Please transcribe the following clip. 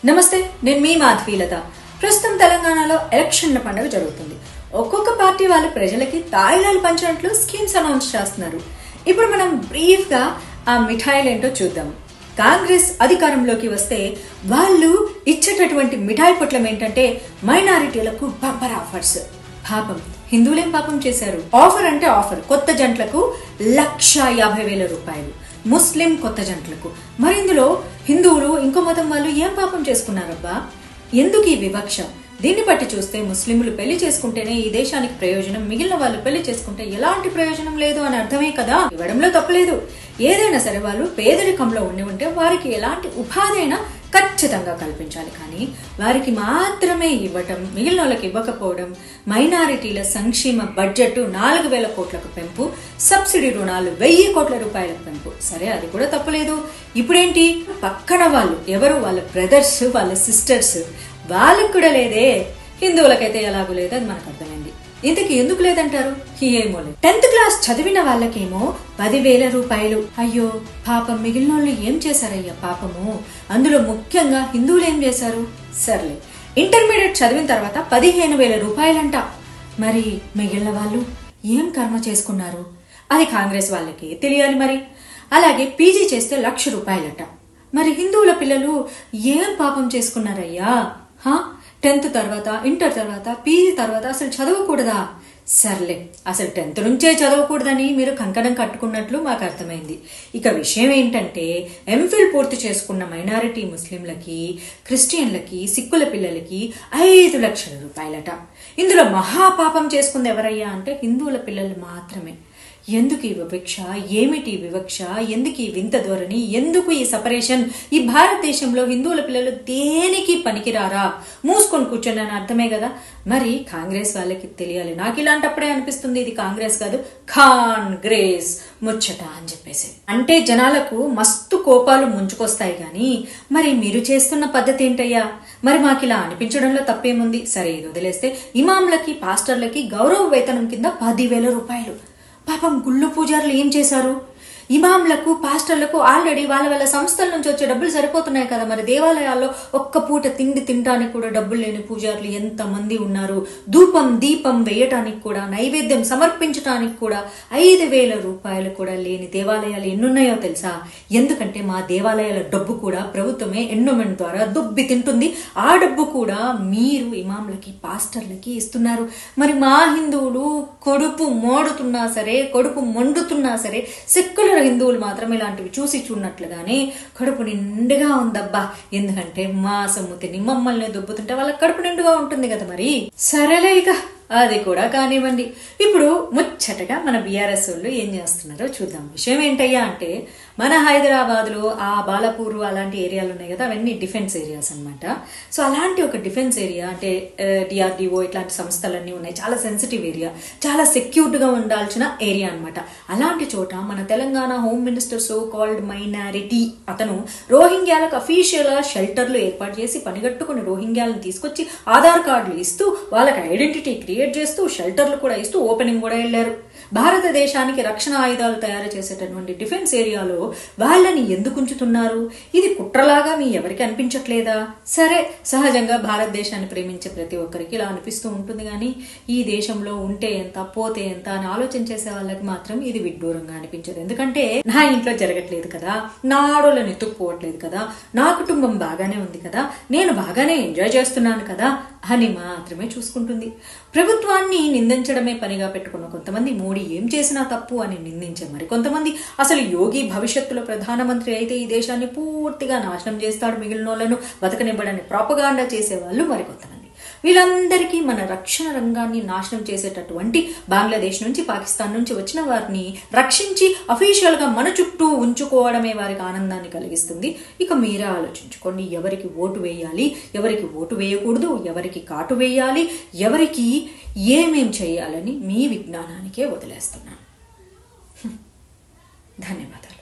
నమస్తే, నేను మీ మాధవీలత. ప్రస్తుతం తెలంగాణలో ఎలక్షన్ల పండుగ జరుగుతుంది. ఒక్కొక్క పార్టీ వాళ్ళు ప్రజలకి తాయిలాలు పంచినట్లు స్కీమ్స్ అనౌన్స్ చేస్తున్నారు. ఇప్పుడు మనం బ్రీఫ్ గా ఆ మిఠాయిలు ఏంటో చూద్దాం. కాంగ్రెస్ అధికారంలోకి వస్తే వాళ్ళు ఇచ్చేటటువంటి మిఠాయి పొట్లం ఏంటంటే మైనారిటీలకు బంపర్ ఆఫర్స్. పాపం హిందువులేం పాపం చేశారు? ఆఫర్ అంటే ఆఫర్. కొత్త జంటలకు 1,50,000 రూపాయలు, ముస్లిం కొత్త జంటలకు. మరి ఇందులో హిందువులు ఇంకో మతం వాళ్ళు ఏం పాపం చేసుకున్నారబ్బా? ఎందుకు ఈ వివక్ష? దీన్ని బట్టి చూస్తే ముస్లింలు పెళ్లి చేసుకుంటేనే ఈ దేశానికి ప్రయోజనం, మిగిలిన వాళ్ళు పెళ్లి చేసుకుంటే ఎలాంటి ప్రయోజనం లేదు అని అర్థమే కదా. ఇవ్వడంలో తప్పులేదు. ఏదైనా సరే వాళ్ళు పేదరికంలో ఉంటే వారికి ఎలాంటి ఉపాధి అయినా ఖచ్చితంగా కల్పించాలి. కానీ వారికి మాత్రమే ఇవ్వటం, మిగిలిన వాళ్ళకి ఇవ్వకపోవడం, మైనారిటీల సంక్షేమ బడ్జెట్ 4,000 కోట్లకు పెంపు, సబ్సిడీ రుణాలు 1,000 కోట్ల రూపాయలకు పెంపు. సరే, అది కూడా తప్పులేదు. ఇప్పుడేంటి, పక్కన వాళ్ళు ఎవరు, వాళ్ళ బ్రదర్స్, వాళ్ళ సిస్టర్స్, వాళ్ళకు కూడా లేదే. హిందువులకైతే ఎలాగూ లేదు, అది మనకు అర్థమైంది. ఇంతకు ఎందుకు లేదంటారు? ఏమో లేదు. 10th క్లాస్ చదివిన వాళ్ళకేమో 10,000 రూపాయలు. అయ్యో పాపం, మిగిలిన వాళ్ళు ఏం చేశారయ్యా పాపము? అందులో ముఖ్యంగా హిందువులు ఏం చేశారు? సర్లే, ఇంటర్మీడియట్ చదివిన తర్వాత 15,000 రూపాయలంట. మరి మిగిలిన వాళ్ళు ఏం కర్మ చేసుకున్నారు? అది కాంగ్రెస్ వాళ్ళకి తెలియాలి. మరి అలాగే పీజీ చేస్తే 1,00,000 రూపాయలట. మరి హిందువుల పిల్లలు ఏం పాపం చేసుకున్నారయ్యా? 10th తర్వాత, ఇంటర్ తర్వాత, పీజీ తర్వాత అసలు చదవకూడదా? సర్లే, అసలు 10th నుంచే చదవకూడదని మీరు కంకణం కట్టుకున్నట్లు మాకు అర్థమైంది. ఇక విషయం ఏంటంటే, ఎంఫిల్ పూర్తి చేసుకున్న మైనారిటీ ముస్లింలకి, క్రిస్టియన్లకి, సిక్కుల పిల్లలకి 5 లక్షల రూపాయలట. ఇందులో మహాపాపం చేసుకుంది ఎవరయ్యా అంటే హిందువుల పిల్లలు మాత్రమే. ఎందుకు ఈ వివక్ష? ఏమిటి వివక్ష? ఎందుకు ఈ వింత ధోరణి? ఎందుకు ఈ సపరేషన్? ఈ భారతదేశంలో హిందువుల పిల్లలు దేనికి పనికిరారా? మూసుకొని కూర్చొని అని అర్థమే కదా. మరి కాంగ్రెస్ వాళ్ళకి తెలియాలి. నాకు ఇలాంటప్పుడే అనిపిస్తుంది ఇది కాంగ్రెస్ కాదు, కాంగ్రెస్ ముచ్చట అని చెప్పేసి. అంటే జనాలకు మస్తు కోపాలు ముంచుకొస్తాయి. గాని మరి మీరు చేస్తున్న పద్ధతి ఏంటయ్యా? మరి మాకు ఇలా అనిపించడంలో తప్పేముంది? సరే, ఇది వదిలేస్తే ఇమాంలకి, పాస్టర్లకి గౌరవ వేతనం కింద 10,000 రూపాయలు. పాపం గుళ్ళు పూజారులు ఏం చేశారు? ఇమాంలకు, పాస్టర్లకు ఆల్రెడీ వాళ్ళ సంస్థల నుంచి వచ్చే డబ్బులు సరిపోతున్నాయి కదా. మరి దేవాలయాల్లో ఒక్క పూట తిండి తినడానికి కూడా డబ్బులు లేని పూజారులు ఎంత మంది ఉన్నారు? ధూపం దీపం వేయటానికి కూడా, నైవేద్యం సమర్పించడానికి కూడా 5,000 రూపాయలు కూడా లేని దేవాలయాలు ఎన్నున్నాయో తెలుసా? ఎందుకంటే మా దేవాలయాల డబ్బు కూడా ప్రభుత్వమే ఎండోమెంట్ ద్వారా దుబ్బి తింటుంది. ఆ డబ్బు కూడా మీరు ఇమాంలకి, పాస్టర్లకి ఇస్తున్నారు. మరి మా హిందువులు కడుపు మోడుతున్నా సరే, కడుపు మండుతున్నా సరే, సిక్కుల హిందువులు మాత్రం ఇలాంటివి చూసి చూడనట్లుగానే కడుపు నిండుగా ఉందబ్బా. ఎందుకంటే మా సొమ్ముతిని మమ్మల్ని దుబ్బుతుంటే వాళ్ళకి కడుపు నిండుగా ఉంటుంది కదా. మరి సరేలే, ఇక అది కూడా కానివ్వండి. ఇప్పుడు ముచ్చటగా మన బీఆర్ఎస్ వాళ్ళు ఏం చేస్తున్నారో చూద్దాం. విషయం ఏంటయ్యా అంటే, మన హైదరాబాద్ లో ఆ బాలపూర్ అలాంటి ఏరియాలు ఉన్నాయి కదా, అవన్నీ డిఫెన్స్ ఏరియాస్ అనమాట. సో అలాంటి ఒక డిఫెన్స్ ఏరియా అంటే DRDO ఇట్లాంటి సంస్థలన్నీ ఉన్నాయి. చాలా సెన్సిటివ్ ఏరియా, చాలా సెక్యూర్డ్ గా ఉండాల్సిన ఏరియా అనమాట. అలాంటి చోట మన Telangana home minister so called minority అతను రోహింగ్యాలకు అఫీషియల్ షెల్టర్లు ఏర్పాటు చేసి పనిగట్టుకుని రోహింగ్యాలను తీసుకొచ్చి ఆధార్ కార్డులు ఇస్తూ వాళ్ళకి ఐడెంటిటీ క్రియేట్ చేస్తూ షెల్టర్లు కూడా ఇస్తూ ఓపెనింగ్ కూడా వెళ్లారు. భారతదేశానికి రక్షణ ఆయుధాలు తయారు చేసేటటువంటి డిఫెన్స్ ఏరియాలో వాళ్ళని ఎందుకు ఉంచుతున్నారు? ఇది కుట్రలాగా మీ ఎవరికి అనిపించట్లేదా? సరే, సహజంగా భారతదేశాన్ని ప్రేమించే ప్రతి ఒక్కరికి ఇలా అనిపిస్తూ ఉంటుంది. కానీ ఈ దేశంలో ఉంటే ఎంత, పోతే ఎంత అని ఆలోచన చేసే వాళ్ళకి మాత్రం ఇది విడ్డూరంగా అనిపించదు. ఎందుకంటే నా ఇంట్లో జరగట్లేదు కదా, నా ఆడోళ్ళని ఎత్తుక్కుపోవట్లేదు కదా, నా కుటుంబం బాగానే ఉంది కదా, నేను బాగానే ఎంజాయ్ చేస్తున్నాను కదా అని మాత్రమే చూసుకుంటుంది. ప్రభుత్వాన్ని నిందించడమే పనిగా పెట్టుకున్న కొంతమంది మోడీ ఏం చేసినా తప్పు అని నిందించే మరి కొంతమంది, అసలు యోగి భవిష్యత్తులో ప్రధానమంత్రి అయితే ఈ దేశాన్ని పూర్తిగా నాశనం చేస్తాడు, మిగిలిన వాళ్ళను బతకనివ్వడాన్ని ప్రాపగాండా చేసేవాళ్ళు మరికొంతమంది. వీళ్ళందరికీ మన రక్షణ రంగాన్ని నాశనం చేసేటటువంటి బంగ్లాదేశ్ నుంచి, పాకిస్తాన్ నుంచి వచ్చిన వారిని రక్షించి అఫీషియల్ గా మన చుట్టూ ఉంచుకోవడమే వారికి ఆనందాన్ని కలిగిస్తుంది. ఇక మీరే ఆలోచించుకోండి, ఎవరికి ఓటు వేయాలి, ఎవరికి ఓటు వేయకూడదు, ఎవరికి కాటు వేయాలి, ఎవరికి ఏమేం చేయాలని మీ విజ్ఞానానికే వదిలేస్తున్నాను. ధన్యవాదాలు.